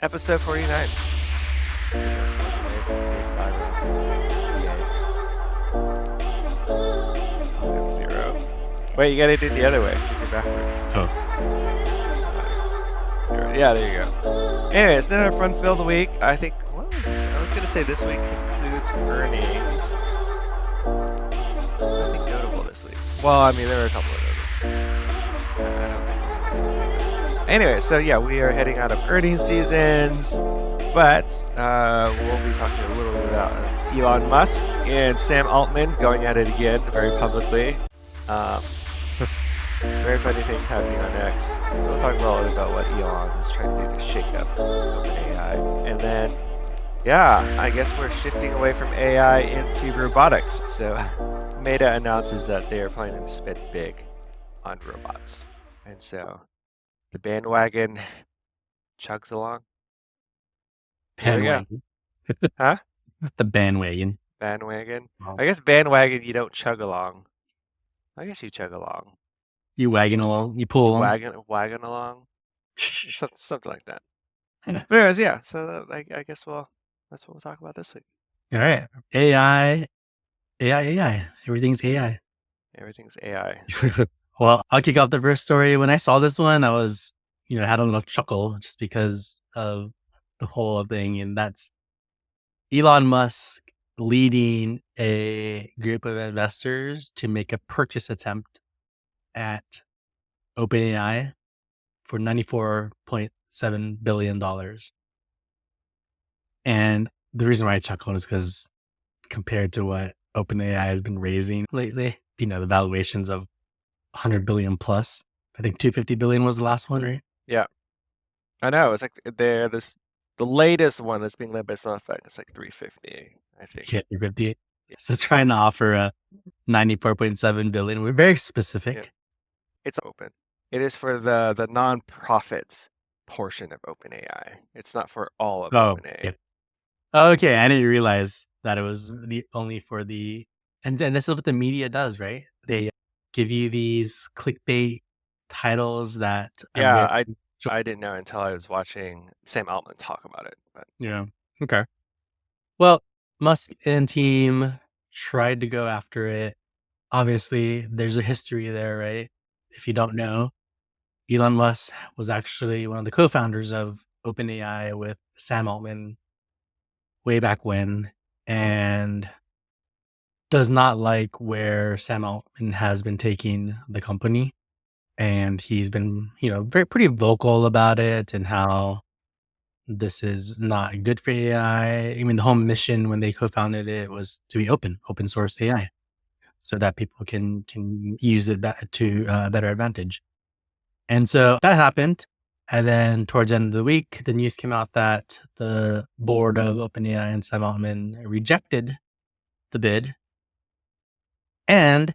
Episode 49. Wait, you gotta do it the other way because you're backwards. Oh. 0. Yeah, there you go. Anyway, it's another fun-filled week. I think, what was this? I was gonna say this week concludes earnings. Nothing notable this week. Well, I mean, there were a couple of those. Anyway, so yeah, we are heading out of earnings seasons, but we'll be talking a little bit about Elon Musk and Sam Altman going at it again very publicly. Very funny things happening on X. So we'll talk a little bit about what Elon is trying to do to shake up OpenAI. And then, yeah, I guess we're shifting away from AI into robotics. So Meta announces that they are planning to spend big on robots. And so the bandwagon chugs along. Bandwagon. Huh? The bandwagon. Bandwagon? Oh. I guess bandwagon you don't chug along. I guess you chug along. You wagon along. You pull along. Wagon along. Something like that. But anyways, yeah. So I guess that's what we'll talk about this week. All right. AI. Everything's AI. Everything's AI. Well, I'll kick off the first story. When I saw this one, I was, had a little chuckle just because of the whole thing. And that's Elon Musk leading a group of investors to make a purchase attempt at OpenAI for $94.7 billion. And the reason why I chuckle is because compared to what OpenAI has been raising lately, the valuations of 100 billion plus, I think 250 billion was the last one, right? Yeah. I know. It's like the latest one that's being led by SoftBank. It's like 350, I think. Yeah, 350. So trying to offer a 94.7 billion. We're very specific. Yeah. It's open. It is for the non-profits portion of OpenAI. It's not for all of OpenAI. Yeah. Okay, I didn't realize that it was only for the, and this is what the media does, right? They give you these clickbait titles that. Yeah, I didn't know until I was watching Sam Altman talk about it. But yeah, okay. Well, Musk and team tried to go after it. Obviously, there's a history there, right? If you don't know, Elon Musk was actually one of the co-founders of OpenAI with Sam Altman way back when, and does not like where Sam Altman has been taking the company. And he's been, pretty vocal about it and how this is not good for AI. I mean, the whole mission when they co-founded it was to be open source AI, so that people can use it to better advantage. And so that happened. And then towards the end of the week, the news came out that the board of OpenAI and Sam Altman rejected the bid and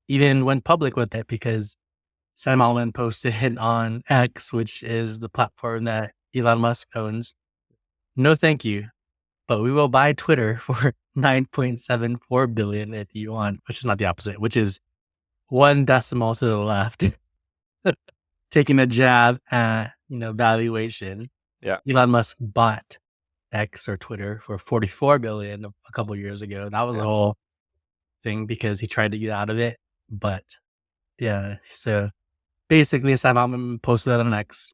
even went public with it because Sam Altman posted it on X, which is the platform that Elon Musk owns. No, thank you, but we will buy Twitter for 9.74 billion if you want, which is not the opposite, which is one decimal to the left. Taking a jab at, valuation. Yeah. Elon Musk bought X or Twitter for 44 billion a couple of years ago. That was the whole thing because he tried to get out of it. But yeah, so basically Sam Altman posted that on X.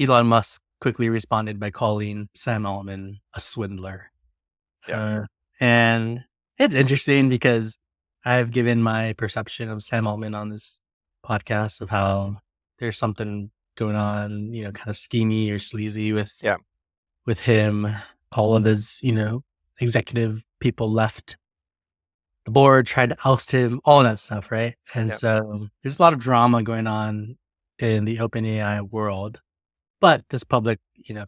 Elon Musk quickly responded by calling Sam Altman a swindler. Yeah. And it's interesting because I've given my perception of Sam Altman on this podcast of how there's something going on, kind of schemy or sleazy with him. All of his, executive people left the board, tried to oust him, all that stuff, right? And so there's a lot of drama going on in the OpenAI world. But this public,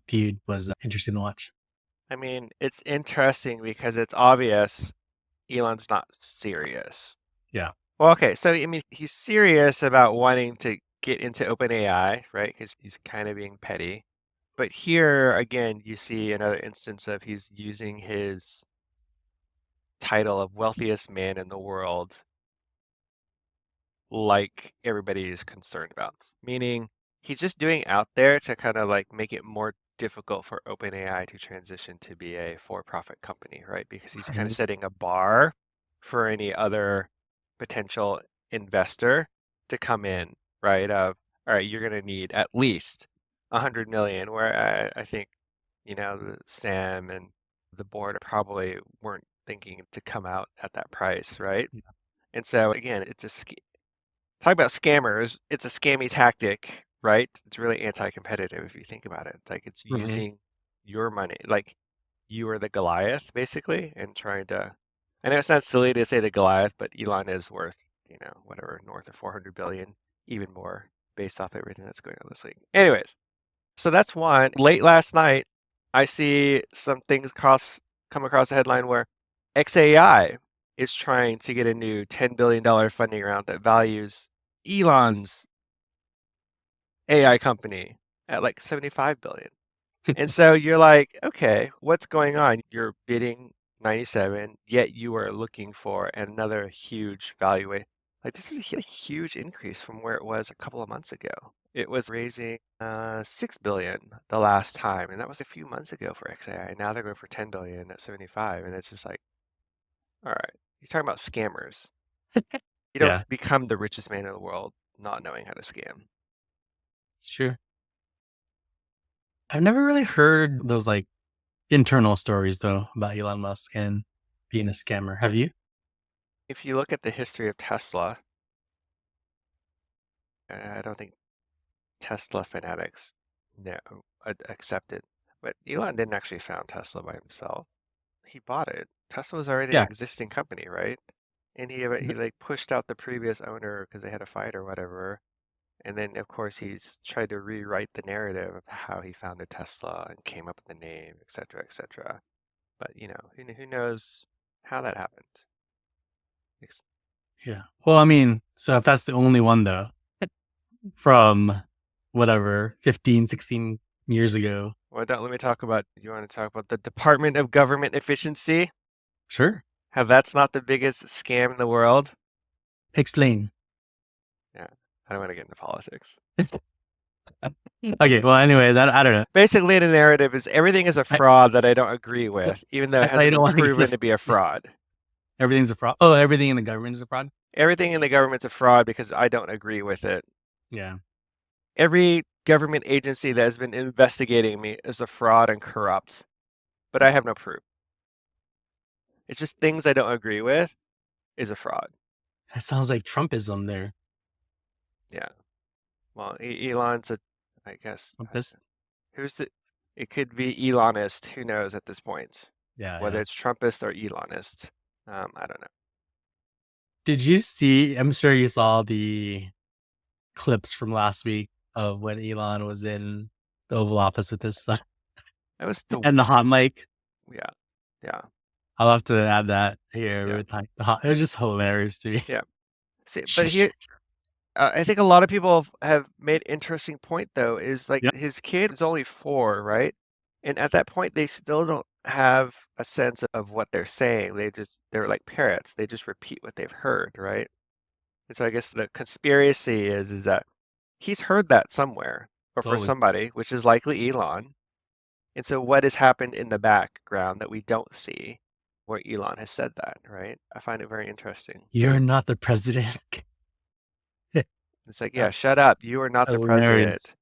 feud was interesting to watch. I mean, it's interesting because it's obvious Elon's not serious. Yeah. Well, okay. So, I mean, he's serious about wanting to get into OpenAI, right? Because he's kind of being petty. But here, again, you see another instance of he's using his title of wealthiest man in the world like everybody is concerned about. Meaning, he's just doing out there to kind of like make it more difficult for OpenAI to transition to be a for-profit company, right? Because he's kind of Right. setting a bar for any other potential investor to come in, right? Of, all right, you're going to need at least 100 million, where I think, Sam and the board probably weren't thinking to come out at that price, right? Yeah. And so again, talk about scammers. It's a scammy tactic, right? It's really anti-competitive if you think about it. Like it's Mhm. using your money, like you are the Goliath basically, and trying to. I know it sounds silly to say the Goliath, but Elon is worth, whatever, north of 400 billion, even more based off everything that's going on this week. Anyways, so that's one. Late last night, I see some things come across a headline where XAI is trying to get a new $10 billion funding round that values Elon's AI company at like 75 billion. And so you're like, okay, what's going on? You're bidding 97, yet you are looking for another huge valuation. Like this is a huge increase from where it was a couple of months ago. It was raising 6 billion the last time, and that was a few months ago for XAI. Now they're going for 10 billion at 75, and it's just like, all right, you're talking about scammers. You don't Yeah, become the richest man in the world not knowing how to scam. it's true. I've never really heard those like internal stories though about Elon Musk and being a scammer. Have you? If you look at the history of Tesla, I don't think Tesla fanatics no accept it. But Elon didn't actually found Tesla by himself. He bought it. Tesla was already an Yeah. existing company, right? And he like pushed out the previous owner because they had a fight or whatever. And then of course he's tried to rewrite the narrative of how he founded Tesla and came up with the name, et cetera, et cetera. But who knows how that happened? Ex- Yeah. Well, I mean, so if that's the only one though, from whatever, 15, 16 years ago. Well, don't let me talk about. You want to talk about the Department of Government Efficiency? Sure. How that's not the biggest scam in the world? Explain. Yeah, I don't want to get into politics. Okay. Well, anyways, I don't know. Basically, the narrative is everything is a I, fraud that I don't agree with, even though I it thought you hasn't don't been want to get proven the to be a fraud. everything's a fraud. Oh, everything in the government is a fraud. Everything in the government's a fraud because I don't agree with it. Yeah. Every government agency that has been investigating me is a fraud and corrupt, but I have no proof. It's just things I don't agree with is a fraud. That sounds like Trumpism there. Yeah. Well, Elon's I guess, Trumpist. who's the, it could be Elonist. Who knows at this point? Yeah. Whether Yeah. it's Trumpist or Elonist. I don't know. Did you see? I'm sure you saw the clips from last week of when Elon was in the Oval Office with his son That was the, and the hot mic. yeah, yeah, I'll have to add that here yeah, with like the hot. It was just hilarious to me. yeah. See, but Shush. here, I think a lot of people have made interesting point though, is like Yeah, his kid is only 4, right? And at that point, they still don't have a sense of what they're saying. They're like parrots. They just repeat what they've heard, right? And so I guess the conspiracy is that he's heard that somewhere or for totally. somebody, which is likely Elon. And so what has happened in the background that we don't see where Elon has said that, right? I find it very interesting. You're not the president. It's like, yeah, shut up. You are not the Hilarious. president.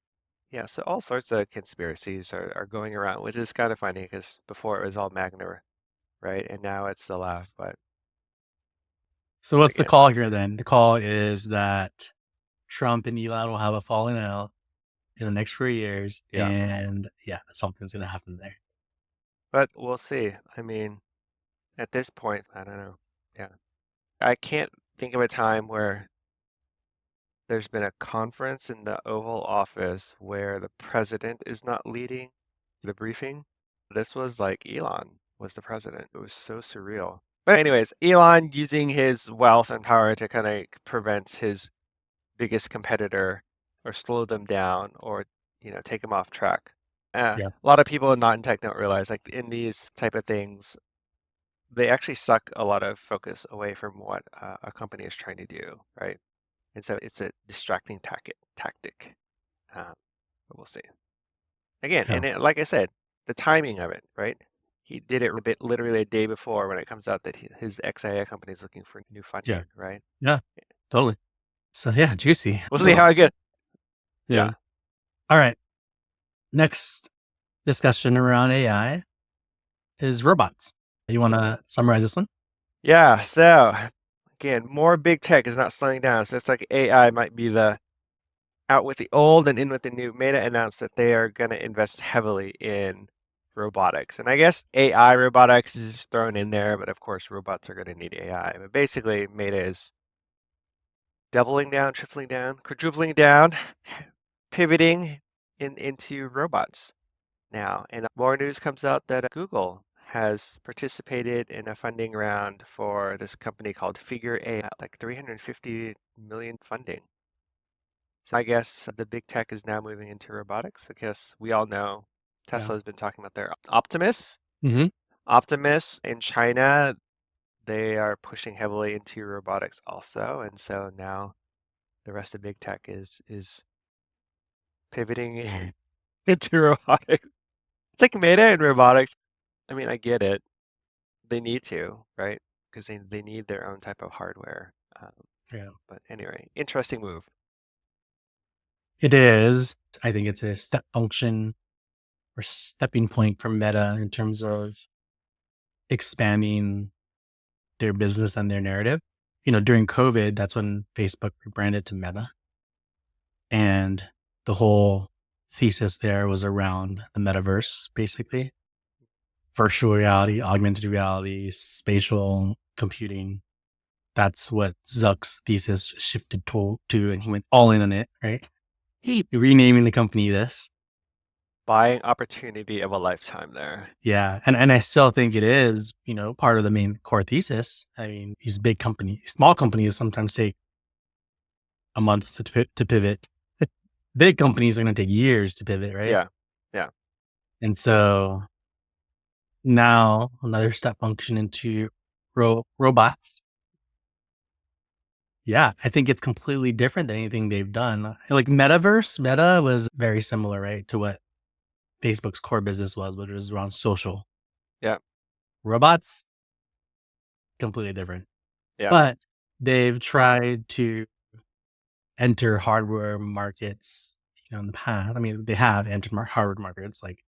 Yeah, so all sorts of conspiracies are going around, which is kind of funny because before it was all Magna, right? And now it's the left. But So what's the again, call here then? The call is that Trump and Elon will have a falling out in the next 4 years, yeah. and yeah, something's gonna happen there. But we'll see. I mean, at this point, I don't know. Yeah. I can't think of a time where there's been a conference in the Oval Office where the president is not leading the briefing. This was like Elon was the president. It was so surreal. But anyways, Elon using his wealth and power to kind of prevent his biggest competitor or slow them down or, take them off track. Yeah, A lot of people not in tech don't realize like in these type of things, they actually suck a lot of focus away from what a company is trying to do, right? And so it's a distracting tactic. But we'll see. Again, Yeah. like I said, the timing of it, right? He did it a bit literally a day before when it comes out that his XAI company is looking for new Yeah. funding, right? Yeah. Totally. So yeah, juicy. We'll see how I get. Yeah. Yeah. All right. Next discussion around AI is robots. You want to summarize this one? Yeah. So again, more big tech is not slowing down. So it's like AI might be the out with the old and in with the new. Meta announced that they are going to invest heavily in robotics. And I guess AI robotics is thrown in there, but of course robots are going to need AI. But basically Meta is doubling down, tripling down, quadrupling down, pivoting into robots now. And more news comes out that Google has participated in a funding round for this company called Figure AI, like 350 million funding. So I guess the big tech is now moving into robotics. I guess we all know Yeah. Tesla has been talking about their Optimus. Mm-hmm. Optimus in China, they are pushing heavily into robotics also. And so now the rest of big tech is pivoting into robotics. It's like Meta and robotics. I mean, I get it. They need to, right? Because they need their own type of hardware. Yeah. But anyway, interesting move. It is. I think it's a step function or stepping point for Meta in terms of expanding their business and their narrative. During COVID, that's when Facebook rebranded to Meta. And the whole thesis there was around the metaverse, basically virtual reality, augmented reality, spatial computing. That's what Zuck's thesis shifted to, and he went all in on it, right? He renaming the company this. Buying opportunity of a lifetime there. Yeah. And I still think it is, part of the main core thesis. I mean, these big companies, small companies sometimes take a month to pivot. Big companies are going to take years to pivot, right? Yeah. Yeah. And so now another step function into robots. Yeah, I think it's completely different than anything they've done. Like Meta was very similar, right, to what Facebook's core business was, which was around social. Yeah. Robots, completely different. Yeah. But they've tried to enter hardware markets, in the past. I mean, they have entered hardware markets like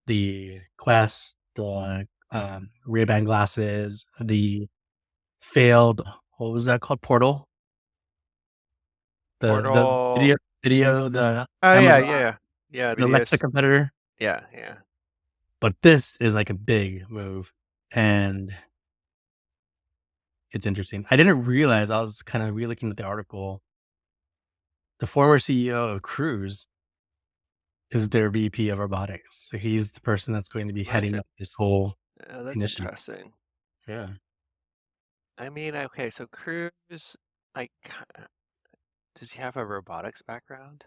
the Quest, the Ray-Ban glasses, the failed, what was that called? Portal, the Portal. the Oh yeah, Amazon, yeah, yeah. Yeah, the Alexa videos. competitor. Yeah, yeah. But this is like a big move, and it's interesting. I didn't realize, I was kind of re-looking at the article. The former CEO of Cruise is their VP of robotics. So he's the person that's going to be I heading see. up this whole That's initiative. interesting. Yeah. I mean, okay, so Cruz, like, does he have a robotics background?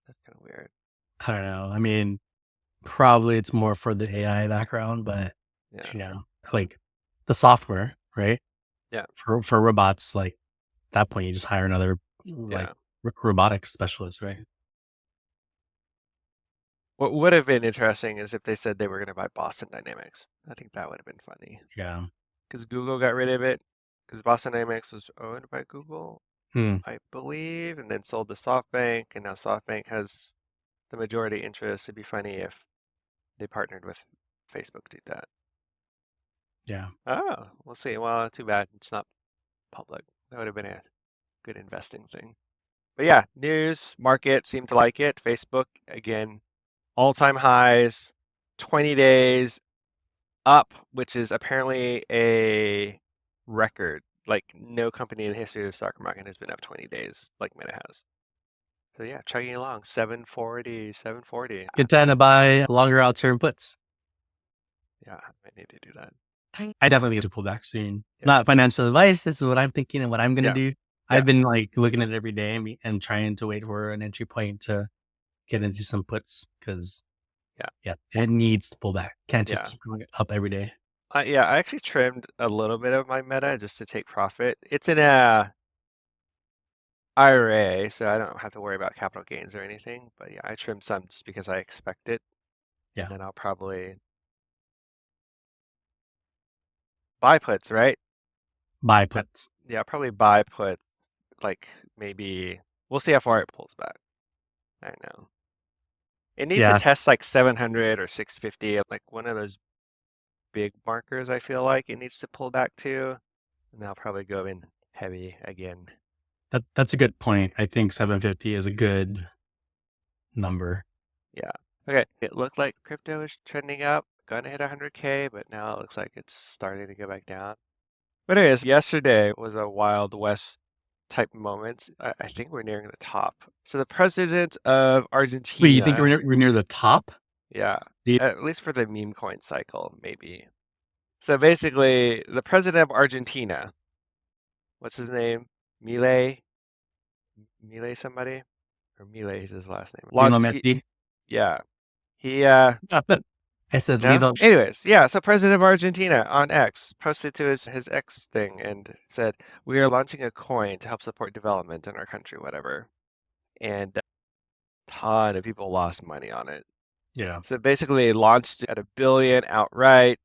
That's kind of weird. I don't know. I mean, probably it's more for the AI background, but Yeah, you know, like the software, right? yeah, For robots, like at that point, you just hire another like yeah. robotics specialist, right? What would have been interesting is if they said they were going to buy Boston Dynamics. I think that would have been funny Yeah. because Google got rid of it because Boston Dynamics was owned by Google, Hmm. I believe, and then sold to SoftBank, and now SoftBank has the majority interest. It'd be funny if they partnered with Facebook to do that. Yeah. Oh, we'll see. Well, too bad it's not public. That would have been a good investing thing. But yeah, news, market seemed to like it. Facebook, again, all-time highs, 20 days up, which is apparently a record. Like no company in the history of the stock market has been up 20 days like Meta has. So yeah, chugging along, 740, 740. Good time to buy longer out term puts. Yeah, I might need to do that. I definitely get to pull back soon. Yeah, Not financial advice. This is what I'm thinking and what I'm going to yeah, do. yeah, I've been like looking at it every day and trying to wait for an entry point to get into some puts because yeah, yeah, it needs to pull back. Can't just yeah. keep going up every day. Yeah, I actually trimmed a little bit of my Meta just to take profit. It's in a IRA, so I don't have to worry about capital gains or anything. But yeah, I trimmed some just because I expect it, and Yeah. then I'll probably buy puts, right? Buy Uh, puts. Yeah, probably buy puts. Like maybe we'll see how far it pulls back. I know it needs to Yeah. test like 700 or 650, like one of those big markers. I feel like it needs to pull back to, and I'll probably go in heavy again. That's a good point. I think 750 is a good number. Yeah. Okay. It looked like crypto is trending up, gonna hit 100K, but now it looks like it's starting to go back down. But anyways, yesterday was a Wild West type moment. I think we're nearing the top. So the president of Wait, you think Argentina, we're near the top? yeah, The at least for the meme coin cycle, maybe. So basically, the president of Argentina, what's his name? Milei, Milei somebody? Or Milei is his last name. Lionel Messi? Yeah. He I said No? Lionel. Anyways, yeah, so President of Argentina on X posted to his X thing and said, "We are launching a coin to help support development in our country, whatever." And a ton of people lost money on it. Yeah. So basically, it launched at 1 billion outright.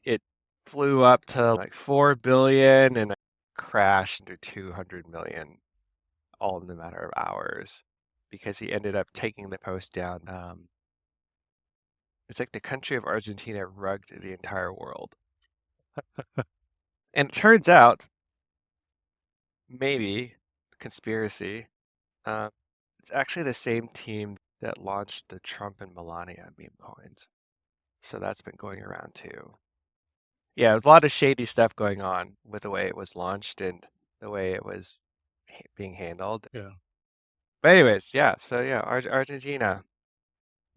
It flew up to like 4 billion and crashed to 200 million all in a matter of hours because he ended up taking the post down. It's like the country of Argentina rugged the entire world. And it turns out, maybe, conspiracy, uh, it's actually the same team that launched the Trump and Melania meme coins. So that's been going around too. Yeah, there's a lot of shady stuff going on with the way it was launched and the way it was being handled. Yeah. But anyways, yeah, so yeah, Argentina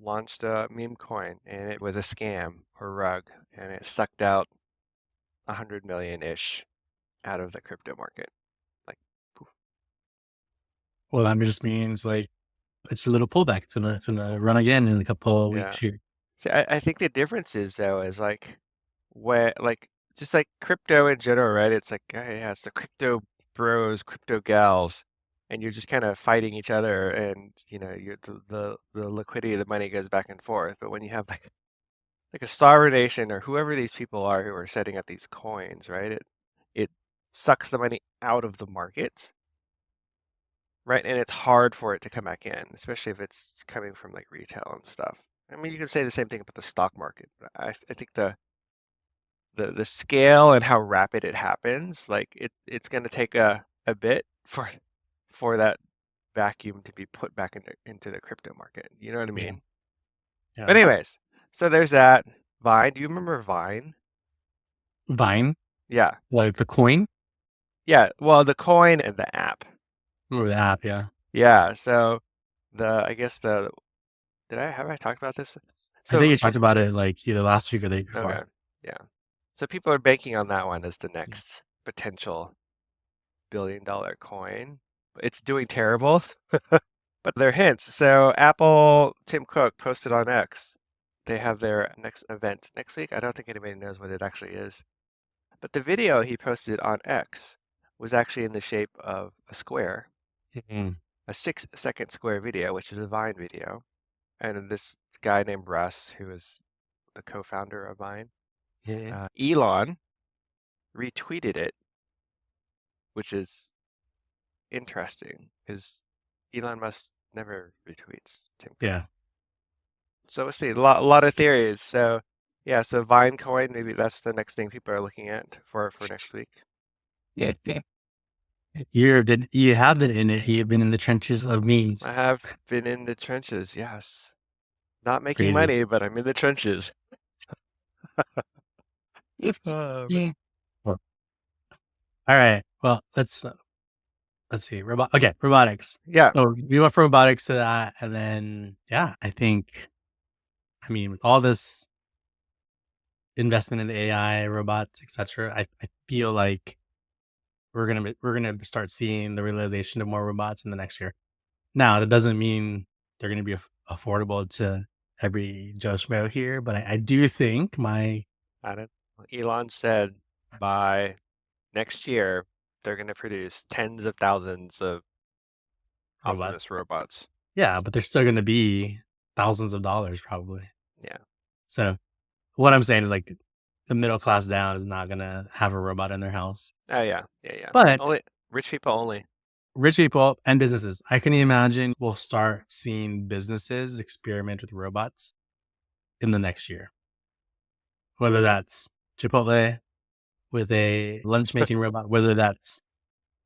launched a meme coin and it was a scam or rug and it sucked out 100 million-ish out of the crypto market. Like, poof. Well, that just means like it's a little pullback. It's gonna run again in a couple of Yeah. weeks here. See, I think the difference is though is like when like just like crypto in general, right? It's like, oh, yeah, it's the crypto bros, crypto gals, and you're just kind of fighting each other, and you know, the liquidity of the money goes back and forth. But when you have like a sovereign nation or whoever these people are who are setting up these coins, right? It sucks the money out of the markets, right? And it's hard for it to come back in, especially if it's coming from like retail and stuff. I mean, you can say the same thing about the stock market, but I think the scale and how rapid it happens, like it's going to take a bit for that vacuum to be put back into the crypto market. You know what I Yeah. mean? But Yeah. anyways, so there's that. Vine. Do you remember Vine? Vine, Yeah. like the coin Yeah. Well, the coin and the app. or the app. Yeah. Yeah. So I guess have I talked about this? I think So you talked about it like either last week or the week okay. before. Yeah. So people are banking on that one as the Yeah. next potential billion-dollar coin. It's doing terrible, but they're hints. So Apple, Tim Cook posted on X. They have their next event next week. I don't think anybody knows what it actually is. But the video he posted on X was actually in the shape of a square, Mhm. a 6-second square video, which is a Vine video. And this guy named Russ, who is the co-founder of Vine, Mhm. Elon retweeted it, which is interesting because Elon Musk never retweets Tim Cook. Yeah. So we'll see. A lot of theories. So yeah, so VineCoin, maybe that's the next thing people are looking at for next week. Yeah. Yeah. You have been in it. You've been in the trenches of memes. I have been in the trenches, yes. Not making Crazy. money, but I'm in the trenches. But Yeah. Well, all right. Well, let's see. Robotics. yeah, So we went from robotics to that, and then yeah, I mean, with all this investment in AI, robots, etc., I feel like we're gonna start seeing the realization of more robots in the next year. Now, that doesn't mean they're gonna be affordable to every Joe Schmo here, but I do think my I don't. Elon said by next year they're going to produce tens of thousands of robot. Optimus robots. Yeah, but they're still going to be thousands of dollars probably. Yeah. So what I'm saying is like the middle class down is not going to have a robot in their house. Oh yeah, yeah, yeah. But Only rich people only. rich people and businesses, I can imagine we'll start seeing businesses experiment with robots in the next year. Whether that's Chipotle with a lunch making robot, whether that's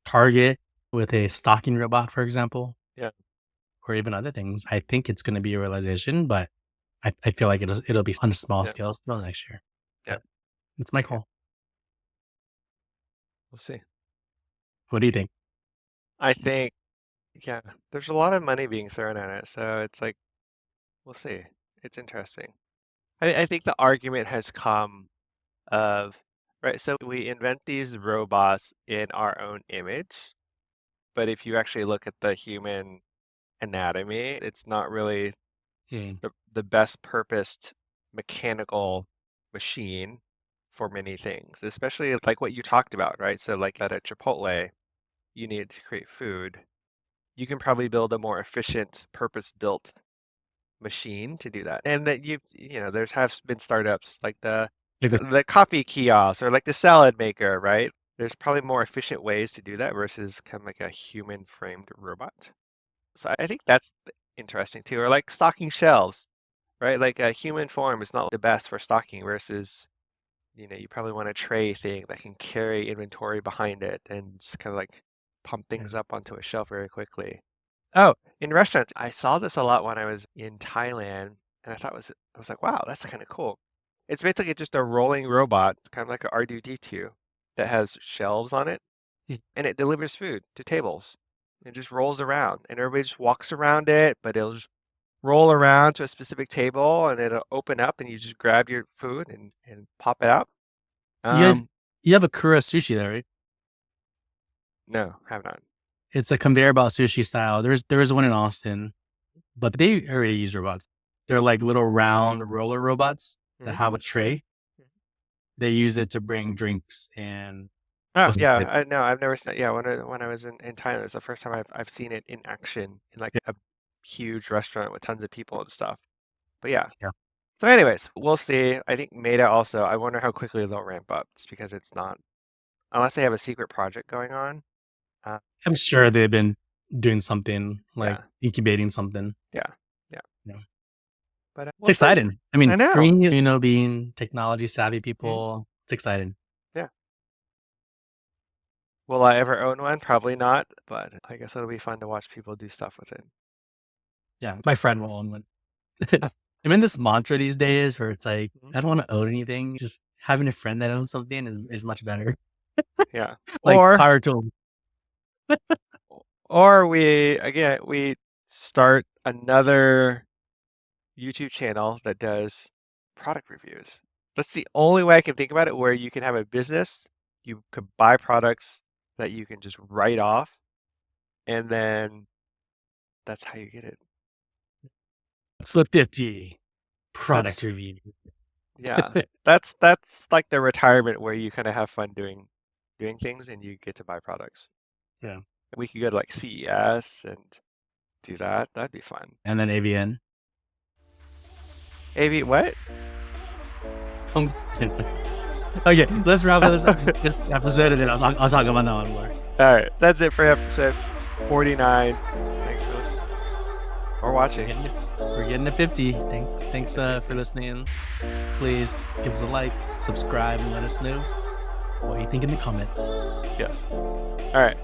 Target with a stocking robot, for example. Yeah. Or even other things. I think it's going to be a realization, but I feel like it'll be on a small Yeah. scale still next year. Yeah. But it's my call. We'll see. What do you think? I think, yeah, there's a lot of money being thrown at it, so it's like, we'll see. It's interesting. I think the argument has come of, right, so we invent these robots in our own image, but if you actually look at the human anatomy, it's not really the best purposed mechanical machine for many things, especially like what you talked about, right? So like at a Chipotle, you need to create food. You can probably build a more efficient, purpose-built machine to do that. And that there's have been startups like Like this, the coffee kiosk or like the salad maker, right? There's probably more efficient ways to do that versus kind of like a human framed robot. So I think that's interesting too. Or like stocking shelves, right? Like a human form is not the best for stocking versus, you probably want a tray thing that can carry inventory behind it and just kind of like pump things up onto a shelf very quickly. Oh, in restaurants, I saw this a lot when I was in Thailand, and I was like, wow, that's kind of cool. It's basically just a rolling robot, kind of like an R2-D2, that has shelves on it, and it delivers food to tables. It just rolls around, and everybody just walks around it, but it'll just roll around to a specific table, and it'll open up, and you just grab your food and pop it out. you have a Kura sushi there, right? No, have not. It's a conveyor belt sushi style. There is one in Austin, but they already use robots. They're like little round roller robots that have a tray. They use it to bring drinks and. Oh yeah, no, I've never seen it. Yeah, when I was in Thailand, it's the first time I've seen it in action in like a huge restaurant with tons of people and stuff. But yeah. So anyways, we'll see. I think Meta also, I wonder how quickly they'll ramp up just because it's not, unless they have a secret project going on. I'm sure they've been doing something like incubating something. Yeah. But it's exciting. I mean, I know. for me, being technology savvy people, it's exciting. Yeah. Will I ever own one? Probably not, but I guess it'll be fun to watch people do stuff with it. Yeah, my friend will own one. I'm in this mantra these days where it's like, I don't want to own anything. Just having a friend that owns something is much better. Yeah. Like power tool. Or we start another YouTube channel that does product reviews. That's the only way I can think about it where you can have a business, you could buy products that you can just write off, and then that's how you get it. Episode 50, product review. Yeah, that's like the retirement where you kind of have fun doing things and you get to buy products. Yeah. We could go to like CES and do that. That'd be fun. And then AVN. What? Okay, let's wrap up this episode and then I'll talk about that one more. All right, that's it for episode 49. Thanks for listening or watching. We're getting to 50. Thanks for listening. Please give us a like, subscribe, and let us know what you think in the comments. Yes. All right.